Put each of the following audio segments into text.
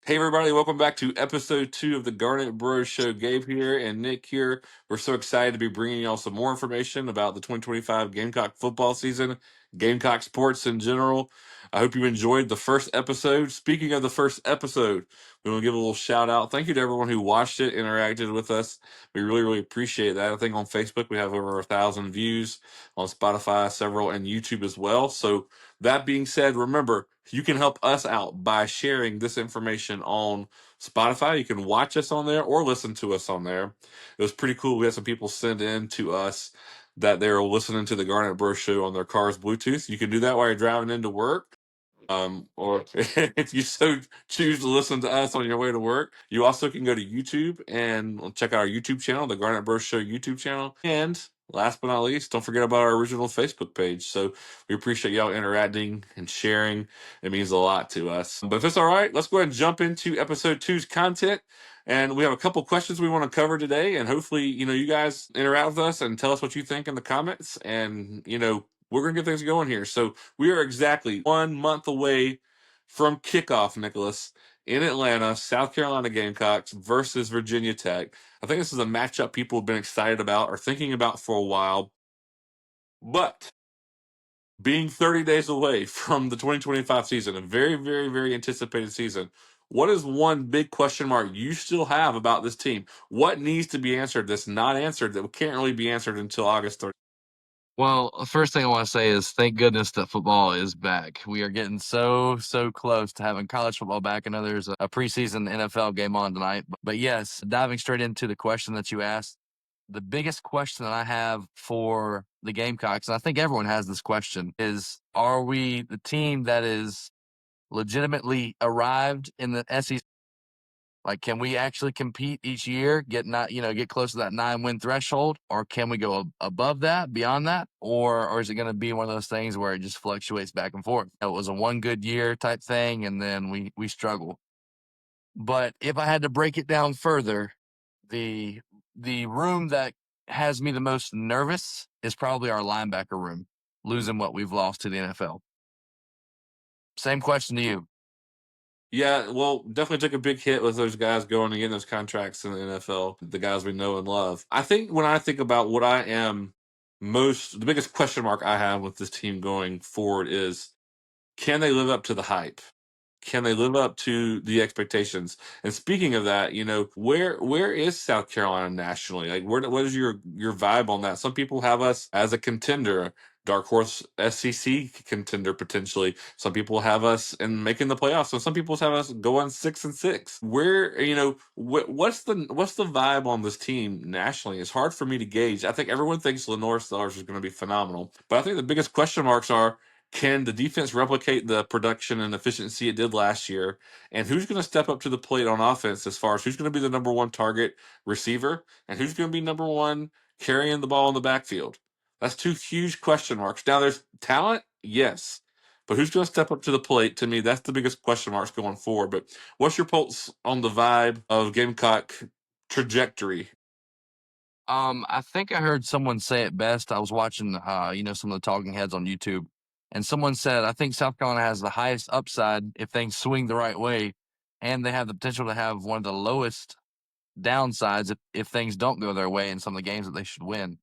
Hey everybody, welcome back to episode 2 of the Garnet Bros Show. Gabe here and Nick here. We're so excited to be bringing y'all some more information about the 2025 Gamecock football season, Gamecock sports in general. I hope you enjoyed the first episode. Speaking of the first episode, we want to give a little shout out. Thank you to everyone who watched it, interacted with us. We really appreciate that. I think on Facebook we have over 1,000 views, on Spotify several, and YouTube as well. So that being said, remember, you can help us out by sharing this information on Spotify. You can watch us on there or listen to us on there. It was pretty cool. We had some people send in to us that they're listening to the Garnet Bros Show on their car's Bluetooth. You can do that while you're driving into work. Or if you so choose to listen to us on your way to work, you also can go to YouTube and check out our YouTube channel, the Garnet Bros Show YouTube channel. And last but not least, don't forget about our original Facebook page. So we appreciate y'all interacting and sharing. It means a lot to us. But if it's all right, let's go ahead and jump into episode 2's content. And we have a couple questions we want to cover today. And hopefully, you guys interact with us and tell us what you think in the comments. And, we're going to get things going here. So we are exactly 1 month away from kickoff, Nicholas, in Atlanta, South Carolina Gamecocks versus Virginia Tech. I think this is a matchup people have been excited about or thinking about for a while. But being 30 days away from the 2025 season, a very anticipated season, what is one big question mark you still have about this team? What needs to be answered that's not answered that can't really be answered until August 30th? Well, the first thing I want to say is thank goodness that football is back. We are getting so close to having college football back. I know there's a preseason NFL game on tonight. But yes, diving straight into the question that you asked, the biggest question that I have for the Gamecocks, and I think everyone has this question, is are we the team that is legitimately arrived in the SEC? Like, can we actually compete each year, get close to that 9-win threshold, or can we go above that, beyond that, or is it going to be one of those things where it just fluctuates back and forth? It was a one good year type thing, and then we struggle. But if I had to break it down further, the room that has me the most nervous is probably our linebacker room, losing what we've lost to the NFL. Same question to you. Yeah, well, definitely took a big hit with those guys going and getting those contracts in the NFL, the guys we know and love. I think when I think about what I am the biggest question mark I have with this team going forward is, can they live up to the hype? Can they live up to the expectations? And speaking of that, where is South Carolina nationally? Like, what is your vibe on that? Some people have us as a contender, dark horse SEC contender potentially. Some people have us in making the playoffs, and some people have us going 6-6. Where what's the vibe on this team nationally? It's hard for me to gauge. I think everyone thinks Lenore Stellars is going to be phenomenal, but I think the biggest question marks are, can the defense replicate the production and efficiency it did last year? And who's going to step up to the plate on offense as far as who's going to be the number one target receiver and who's going to be number one carrying the ball in the backfield? That's two huge question marks. Now, there's talent, yes. But who's going to step up to the plate? To me, that's the biggest question marks going forward. But what's your pulse on the vibe of Gamecock trajectory? I think I heard someone say it best. I was watching, some of the talking heads on YouTube, and someone said, I think South Carolina has the highest upside if things swing the right way, and they have the potential to have one of the lowest downsides if things don't go their way in some of the games that they should win.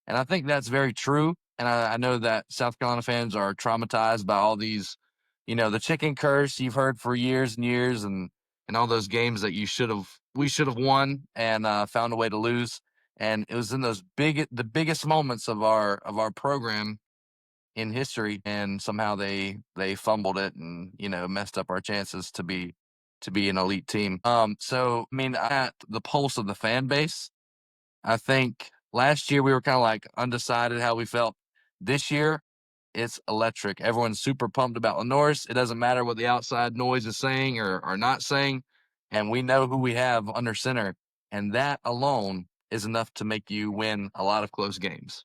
And I think that's very true. And I know that South Carolina fans are traumatized by all these, the chicken curse you've heard for years and years, and all those games that we should have won and found a way to lose. And it was in the biggest moments of our program in history, and somehow they fumbled it and messed up our chances to be an elite team. So I mean, at the pulse of the fan base, I think last year we were kind of like undecided how we felt. This year, it's electric. Everyone's super pumped about Lenore's. It doesn't matter what the outside noise is saying or not saying, and we know who we have under center, and that alone is enough to make you win a lot of close games.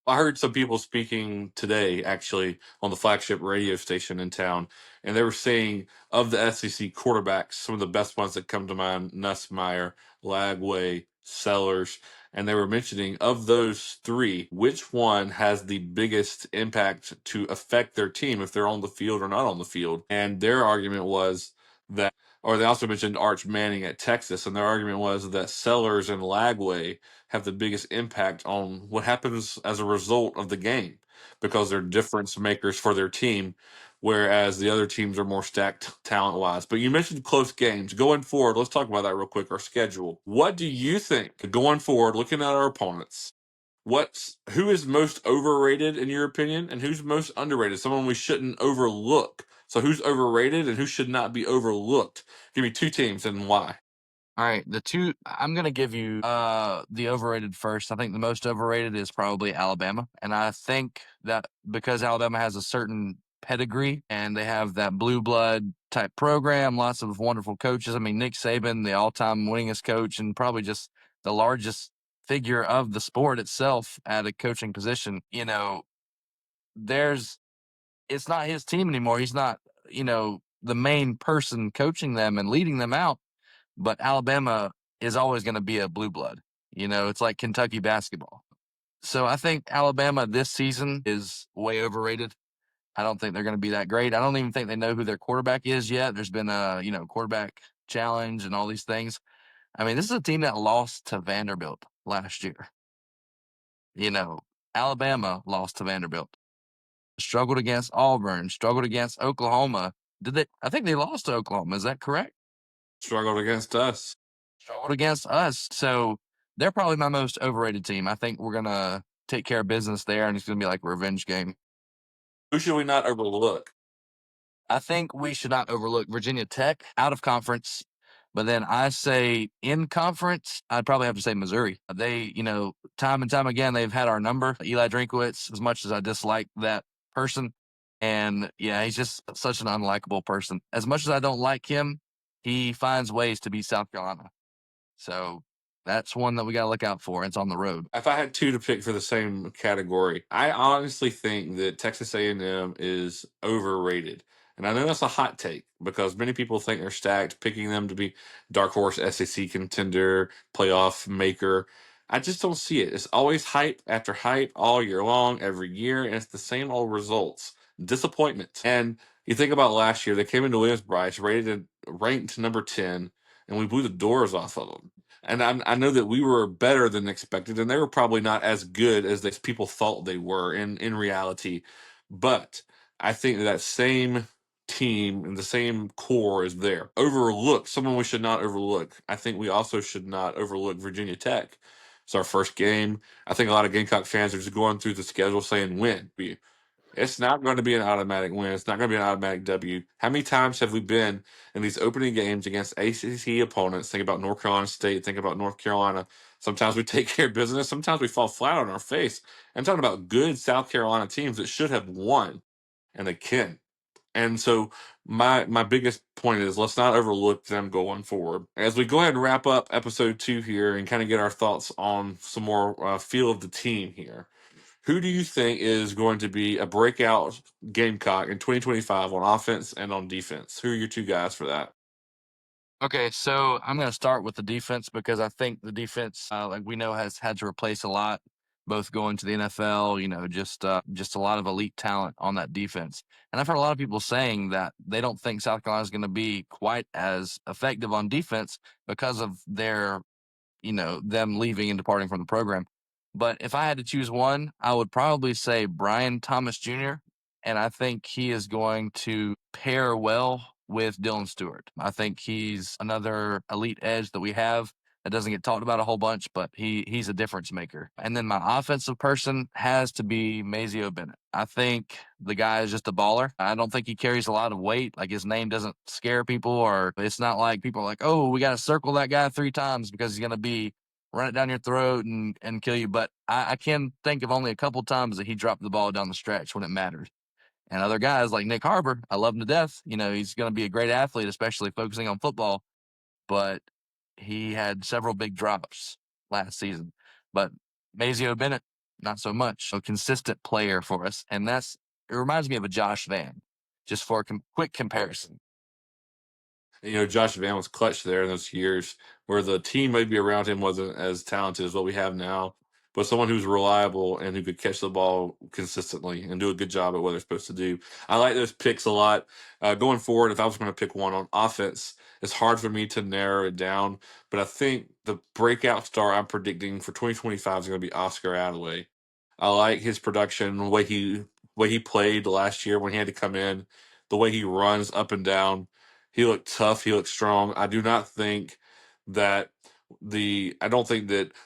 I heard some people speaking today, actually, on the flagship radio station in town, and they were saying of the SEC quarterbacks, some of the best ones that come to mind: Nussmeier, Lagway, Sellers, and they were mentioning of those three, which one has the biggest impact to affect their team if they're on the field or not on the field. And their argument was that Or they also mentioned Arch Manning at Texas, and their argument was that Sellers and Lagway have the biggest impact on what happens as a result of the game because they're difference makers for their team, whereas the other teams are more stacked talent wise. But you mentioned close games. Going forward, let's talk about that real quick, our schedule. What do you think going forward, looking at our opponents? Who is most overrated in your opinion, and who's most underrated? Someone we shouldn't overlook. So who's overrated and who should not be overlooked? Give me two teams and why. All right, I'm gonna give you the overrated first. I think the most overrated is probably Alabama, and I think that because Alabama has a certain pedigree and they have that blue blood type program, lots of wonderful coaches. I mean, Nick Saban, the all-time winningest coach, and probably just the largest figure of the sport itself at a coaching position. There's it's not his team anymore. He's not, the main person coaching them and leading them out, but Alabama is always going to be a blue blood. It's like Kentucky basketball. So I think Alabama this season is way overrated. I don't think they're going to be that great. I don't even think they know who their quarterback is yet. There's been a, quarterback challenge and all these things. I mean, this is a team that lost to Vanderbilt last year. You know, Alabama lost to Vanderbilt, struggled against Auburn, struggled against Oklahoma. I think they lost to Oklahoma. Is that correct? Struggled against us. Struggled against us. So they're probably my most overrated team. I think we're gonna take care of business there, and it's gonna be like a revenge game. Who should we not overlook? I think we should not overlook Virginia Tech out of conference. But then I say in conference, I'd probably have to say Missouri. They, time and time again, they've had our number. Eli Drinkwitz, as much as I dislike that person, and yeah, he's just such an unlikable person. As much as I don't like him, he finds ways to beat South Carolina. So that's one that we got to look out for. It's on the road. If I had two to pick for the same category, I honestly think that Texas A&M is overrated. And I know that's a hot take because many people think they're stacked, picking them to be dark horse SEC contender, playoff maker. I just don't see it. It's always hype after hype all year long, every year, and it's the same old results. Disappointment. And you think about last year, they came into Williams-Brice, ranked number 10, and we blew the doors off of them. And I know that we were better than expected, and they were probably not as good as people thought they were in reality. But I think that same team and the same core is there. Overlooked, someone we should not overlook. I think we also should not overlook Virginia Tech. It's our first game. I think a lot of Gamecock fans are just going through the schedule saying win. It's not going to be an automatic win. It's not going to be an automatic W. How many times have we been in these opening games against ACC opponents? Think about North Carolina State. Think about North Carolina. Sometimes we take care of business. Sometimes we fall flat on our face. I'm talking about good South Carolina teams that should have won, and they can. And so my biggest point is let's not overlook them going forward. As we go ahead and wrap up episode 2 here and kind of get our thoughts on some more feel of the team here. Who do you think is going to be a breakout Gamecock in 2025 on offense and on defense? Who are your two guys for that? Okay, so I'm going to start with the defense because I think the defense, like we know, has had to replace a lot, both going to the NFL. Just a lot of elite talent on that defense. And I've heard a lot of people saying that they don't think South Carolina is going to be quite as effective on defense because of them leaving and departing from the program. But if I had to choose one, I would probably say Brian Thomas Jr. And I think he is going to pair well with Dylan Stewart. I think he's another elite edge that we have that doesn't get talked about a whole bunch, but he's a difference maker. And then my offensive person has to be Mazeo Bennett. I think the guy is just a baller. I don't think he carries a lot of weight. Like his name doesn't scare people, or it's not like people are like, oh, we got to circle that guy 3 times because he's going to be run it down your throat and kill you. But I can think of only a couple times that he dropped the ball down the stretch when it mattered. And other guys like Nick Harbor, I love him to death. He's going to be a great athlete, especially focusing on football. But he had several big drops last season. But Mazeo Bennett, not so much. A consistent player for us. And it reminds me of a Josh Van, just for a quick comparison. Josh Van was clutch there in those years where the team maybe around him wasn't as talented as what we have now. but someone who's reliable and who could catch the ball consistently and do a good job at what they're supposed to do. I like those picks a lot. Going forward, if I was going to pick one on offense, it's hard for me to narrow it down, but I think the breakout star I'm predicting for 2025 is going to be Oscar Adaway. I like his production, the way he played last year when he had to come in, the way he runs up and down. He looked tough. He looked strong. I don't think that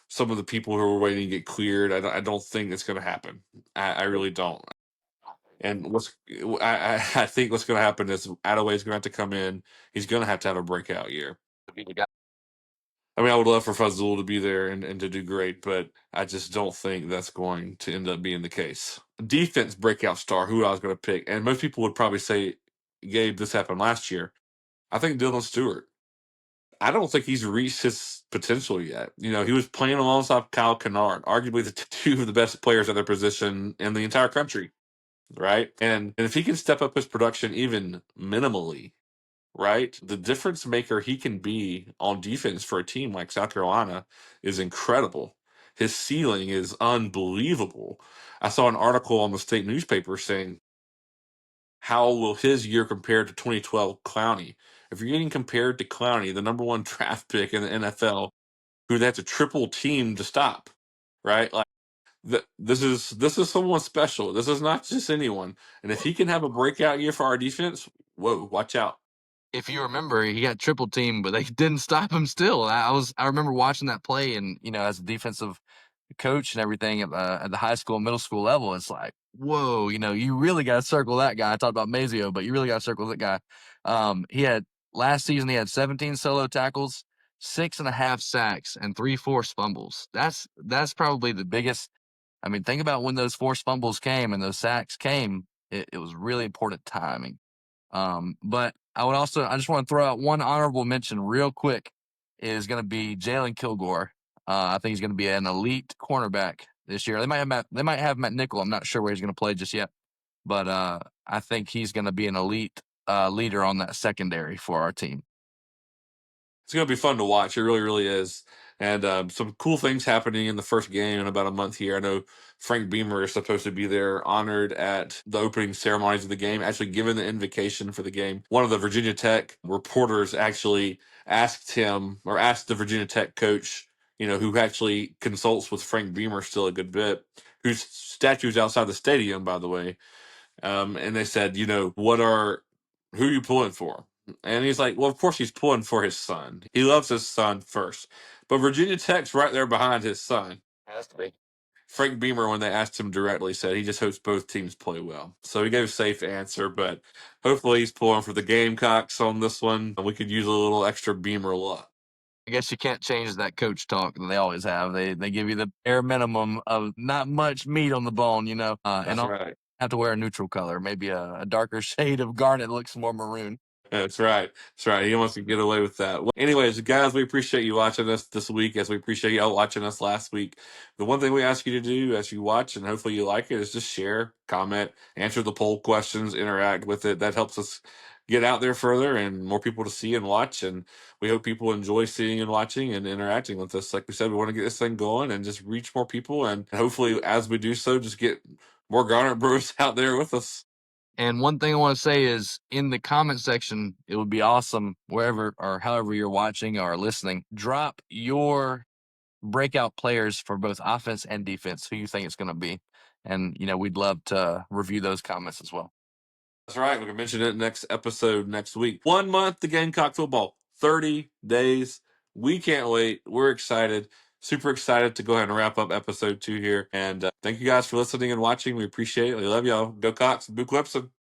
some of the people who are waiting to get cleared. I don't think it's going to happen. I really don't. And I think what's going to happen is Adaway's going to have to come in. He's going to have a breakout year. I mean, I would love for Fazul to be there and to do great, but I just don't think that's going to end up being the case. Defense breakout star, who I was going to pick, and most people would probably say, Gabe, this happened last year. I think Dylan Stewart. I don't think he's reached his potential yet. He was playing alongside Kyle Kennard, arguably the two of the best players at their position in the entire country, right? And if he can step up his production even minimally, right, the difference maker he can be on defense for a team like South Carolina is incredible. His ceiling is unbelievable. I saw an article on the state newspaper saying, how will his year compare to 2012 Clowney? If you're getting compared to Clowney, the number one draft pick in the NFL, who they have to triple team to stop, right? Like this is someone special. This is not just anyone. And if he can have a breakout year for our defense, whoa, watch out. If you remember, he got triple teamed, but they didn't stop him still. I remember watching that play, and as a defensive coach and everything at the high school, middle school level, it's like, whoa, you really got to circle that guy. I talked about Mazio, but you really got to circle that guy. Last season he had 17 solo tackles, 6.5 sacks, and 3 forced fumbles. That's probably the biggest. I mean, think about when those forced fumbles came and those sacks came. It was really important timing. But I just want to throw out one honorable mention real quick is going to be Jalen Kilgore. I think he's going to be an elite cornerback this year. They might have Matt Nickel. I'm not sure where he's going to play just yet, but I think he's going to be an elite leader on that secondary for our team. It's going to be fun to watch. It really, really is. And some cool things happening in the first game in about a month here. I know Frank Beamer is supposed to be there, honored at the opening ceremonies of the game, actually given the invocation for the game. One of the Virginia Tech reporters actually asked the Virginia Tech coach, who actually consults with Frank Beamer still a good bit, whose statue's outside the stadium, by the way. And they said, who are you pulling for? And he's like, well, of course he's pulling for his son. He loves his son first. But Virginia Tech's right there behind his son. Has to be. Frank Beamer, when they asked him directly, said he just hopes both teams play well. So he gave a safe answer, but hopefully he's pulling for the Gamecocks on this one. We could use a little extra Beamer luck. I guess you can't change that coach talk that they always have. They give you the bare minimum of not much meat on the bone, That's and I'll right. have to wear a neutral color, maybe a darker shade of garnet looks more maroon. That's right. That's right. He wants to get away with that. Well, anyways, guys, we appreciate you watching us this week as we appreciate y'all watching us last week. The one thing we ask you to do as you watch, and hopefully you like it, is just share, comment, answer the poll questions, interact with it. That helps us get out there further and more people to see and watch. And we hope people enjoy seeing and watching and interacting with us. Like we said, we want to get this thing going and just reach more people. And hopefully, as we do so, just get more Garnet Bros out there with us. And one thing I want to say is in the comment section, it would be awesome wherever or however you're watching or listening, drop your breakout players for both offense and defense, who you think it's going to be. And, we'd love to review those comments as well. That's right. We can mention it next episode next week. 1 month to Gamecock football, 30 days. We can't wait. We're excited. Super excited to go ahead and wrap up episode 2 here. And thank you guys for listening and watching. We appreciate it. We love y'all. Go Cox. Boo Clemson.